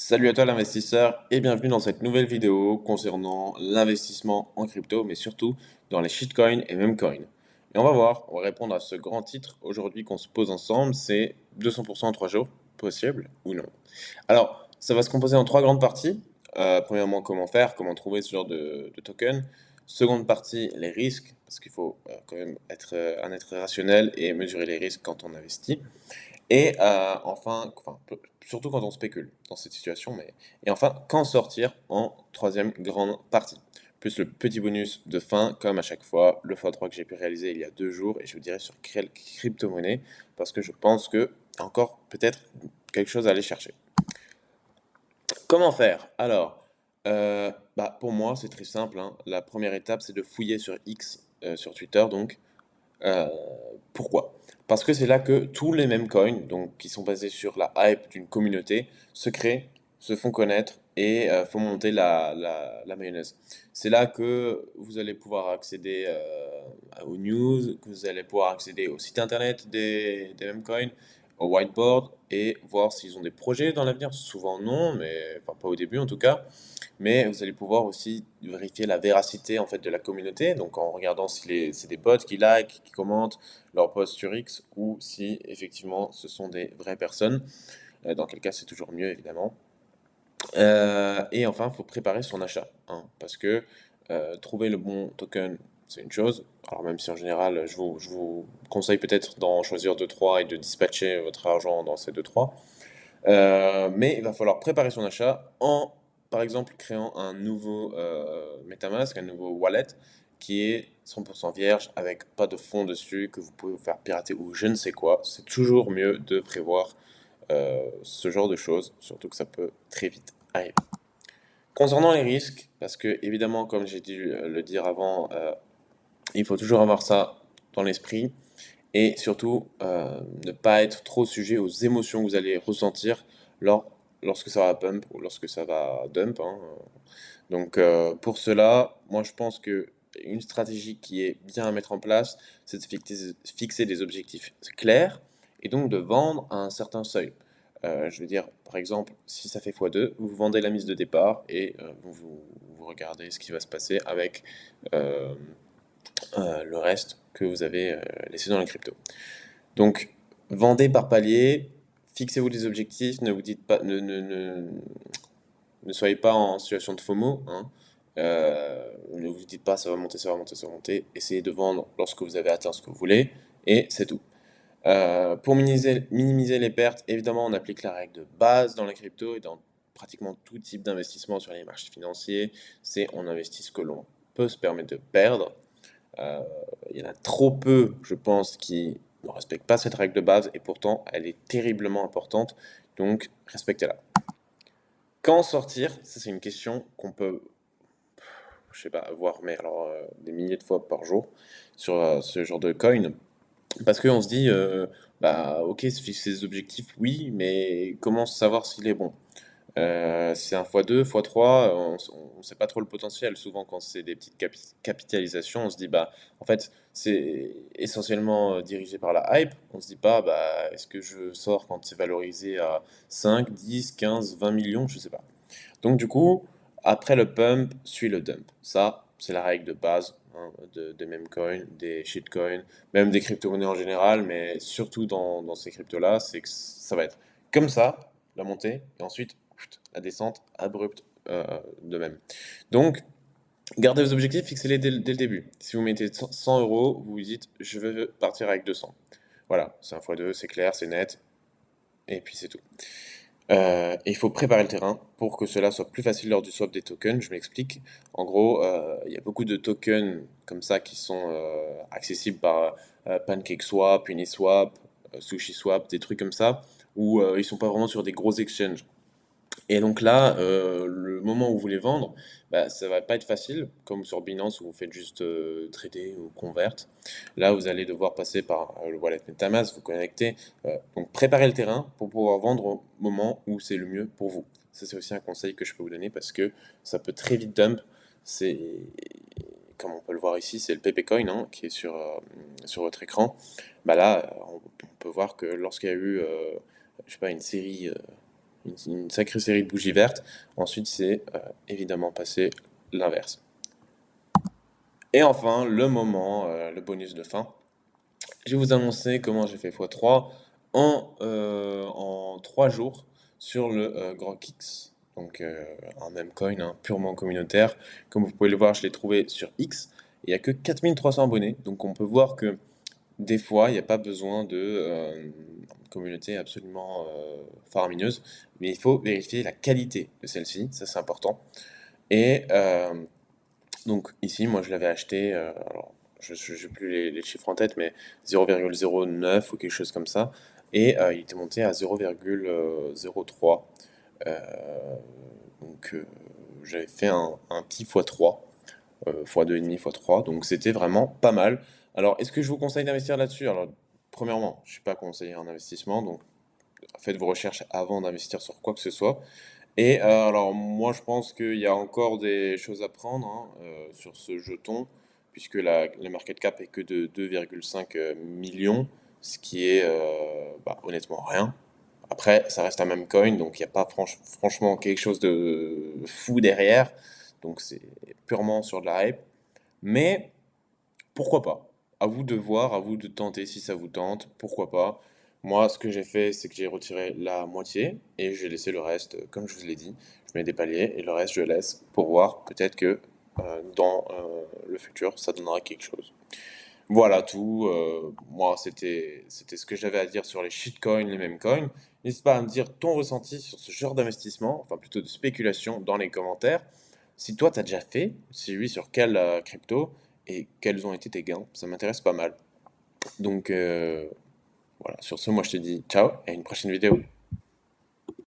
Salut à toi l'investisseur et bienvenue dans cette nouvelle vidéo concernant l'investissement en crypto, mais surtout dans les shitcoins et memecoins. Et on va voir, on va répondre à ce grand titre aujourd'hui qu'on se pose ensemble, c'est 200% en 3 jours, possible ou non? Alors, ça va se composer en trois grandes parties. Premièrement, comment faire, comment trouver ce genre de token. Seconde partie, les risques, parce qu'il faut quand même être un être rationnel et mesurer les risques quand on investit. Et surtout quand on spécule dans cette situation, et enfin, quand sortir en troisième grande partie. Plus le petit bonus de fin, comme à chaque fois, le x3 que j'ai pu réaliser il y a 2 jours, et je vous dirai sur quelle crypto-monnaie, parce que je pense que encore peut-être quelque chose à aller chercher. Comment faire? Alors, pour moi, c'est très simple, hein. La première étape, c'est de fouiller sur X, sur Twitter, donc, Heu, pourquoi? Parce que c'est là que tous les mêmes coins, donc qui sont basés sur la hype d'une communauté, se créent, se font connaître et font monter la mayonnaise. C'est là que vous allez pouvoir accéder, aux news, que vous allez pouvoir accéder au site internet des mêmes coins, au whiteboard et voir s'ils ont des projets dans l'avenir. Souvent non, mais enfin pas au début en tout cas. Mais vous allez pouvoir aussi vérifier la véracité en fait de la communauté, donc en regardant si c'est des bots qui like, qui commentent leurs posts sur X, ou si effectivement ce sont des vraies personnes, dans quel cas c'est toujours mieux évidemment. Et enfin, il faut préparer son achat, hein, parce que trouver le bon token, c'est une chose. Alors même si en général, je vous conseille peut-être d'en choisir deux trois et de dispatcher votre argent dans ces deux trois. Mais il va falloir préparer son achat en, par exemple, créant un nouveau MetaMask, un nouveau wallet qui est 100% vierge avec pas de fonds dessus que vous pouvez vous faire pirater ou je ne sais quoi. C'est toujours mieux de prévoir ce genre de choses, surtout que ça peut très vite arriver. Concernant les risques, parce que évidemment, comme j'ai dû le dire avant, il faut toujours avoir ça dans l'esprit. Et surtout, ne pas être trop sujet aux émotions que vous allez ressentir lorsque ça va pump ou lorsque ça va dump, hein. Donc, pour cela, moi je pense que une stratégie qui est bien à mettre en place, c'est de fixer des objectifs clairs et donc de vendre à un certain seuil. Je veux dire, par exemple, si ça fait x2, vous vendez la mise de départ et vous regardez ce qui va se passer avec euh, le reste que vous avez laissé dans les cryptos. Donc, vendez par palier, fixez-vous des objectifs, ne vous dites pas, ne soyez pas en situation de FOMO, hein. Ne vous dites pas ça va monter, ça va monter, ça va monter. Essayez de vendre lorsque vous avez atteint ce que vous voulez, et c'est tout. Pour minimiser les pertes, évidemment, on applique la règle de base dans les cryptos et dans pratiquement tout type d'investissement sur les marchés financiers, c'est on investit ce que l'on peut se permettre de perdre. Euh, il y en a trop peu, je pense, qui ne respectent pas cette règle de base et pourtant elle est terriblement importante, donc respectez-la. Quand sortir? Ça, c'est une question qu'on peut, je sais pas, voir, mais alors des milliers de fois par jour sur ce genre de coin. Parce qu'on se dit, bah ok, se fixer des objectifs, oui, mais comment savoir s'il est bon? C'est un x2, x3, on ne sait pas trop le potentiel. Souvent, quand c'est des petites capitalisations, on se dit, bah, en fait, c'est essentiellement dirigé par la hype. On se dit pas, bah, est-ce que je sors quand c'est valorisé à 5, 10, 15, 20 millions, je sais pas. Donc, du coup, après le pump, suit le dump. Ça, c'est la règle de base, hein, des memecoins, des shitcoins, même des crypto-monnaies en général, mais surtout dans ces cryptos-là, c'est que ça va être comme ça, la montée, et ensuite la descente abrupte de même. Donc, gardez vos objectifs, fixez-les dès le début. Si vous mettez 100 euros, vous vous dites, je veux partir avec 200. Voilà, c'est un x2, c'est clair, c'est net, et puis c'est tout. Et il faut préparer le terrain pour que cela soit plus facile lors du swap des tokens. Je m'explique. En gros, il y a beaucoup de tokens comme ça qui sont accessibles par PancakeSwap, Uniswap, SushiSwap, des trucs comme ça, où ils sont pas vraiment sur des gros exchanges. Et donc là, le moment où vous voulez vendre, bah, ça va pas être facile, comme sur Binance où vous faites juste trader ou convert. Là, vous allez devoir passer par le wallet MetaMask, vous connecter. Donc préparez le terrain pour pouvoir vendre au moment où c'est le mieux pour vous. Ça, c'est aussi un conseil que je peux vous donner parce que ça peut très vite dump. C'est, comme on peut le voir ici, c'est le Pepecoin, hein, qui est sur votre écran. Bah là, on peut voir que lorsqu'il y a eu, je sais pas, une série. une sacrée série de bougies vertes. Ensuite, c'est évidemment passé l'inverse. Et enfin, le moment, le bonus de fin. Je vais vous annoncer comment j'ai fait x3 en 3 jours sur le GrokX. Donc un meme coin, hein, purement communautaire. Comme vous pouvez le voir, je l'ai trouvé sur X. Il n'y a que 4300 abonnés. Donc on peut voir que des fois, il n'y a pas besoin de communauté absolument faramineuse. Mais il faut vérifier la qualité de celle-ci. Ça, c'est important. Et donc ici, moi je l'avais acheté, alors je n'ai plus les chiffres en tête, mais 0,09 ou quelque chose comme ça. Et il était monté à 0,03. Euh, donc j'avais fait un petit x3, x2,5, x3. Donc c'était vraiment pas mal. Alors est-ce que je vous conseille d'investir là-dessus? Alors premièrement, je ne suis pas conseiller en investissement, donc faites vos recherches avant d'investir sur quoi que ce soit. Et alors moi je pense qu'il y a encore des choses à prendre hein, sur ce jeton, puisque la market cap est que de 2,5 millions, ce qui est honnêtement rien. Après, ça reste un même coin, donc il n'y a pas franchement quelque chose de fou derrière, donc c'est purement sur de la hype. Mais pourquoi pas? À vous de voir, à vous de tenter si ça vous tente, pourquoi pas. Moi, ce que j'ai fait, c'est que j'ai retiré la moitié et j'ai laissé le reste, comme je vous l'ai dit. Je mets des paliers et le reste, je laisse pour voir peut-être que dans le futur, ça donnera quelque chose. Voilà tout. Moi, c'était ce que j'avais à dire sur les shitcoins, les meme coins. N'hésite pas à me dire ton ressenti sur ce genre d'investissement, enfin plutôt de spéculation, dans les commentaires. Si toi, tu as déjà fait, si oui, sur quelle crypto et quels ont été tes gains, ça m'intéresse pas mal. Donc voilà, sur ce, moi je te dis ciao et à une prochaine vidéo.